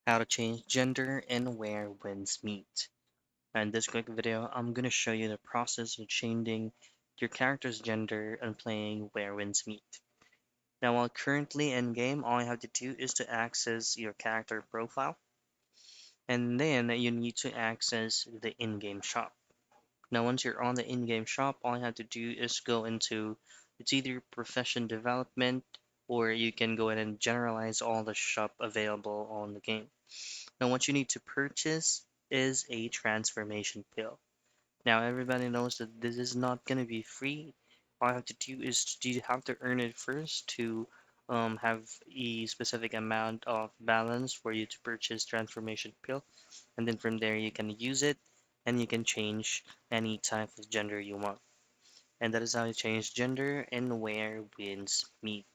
How to change gender and where winds meet. In this quick video, I'm going to show you the process of changing your character's gender and playing where winds meet. Now, while currently in game, all you have to do is to access your character profile, and then you need to access the in-game shop. Now, once you're on the in-game shop, all you have to do is go into it's either profession development or you can go ahead and generalize all the shop available on the game. Now, what you need to purchase is a transformation pill. Now, everybody knows that this is not going to be free. All you have to do is you have to earn it first to have a specific amount of balance for you to purchase transformation pill, and then from there you can use it and you can change any type of gender you want. And that is how you change gender and where winds meet.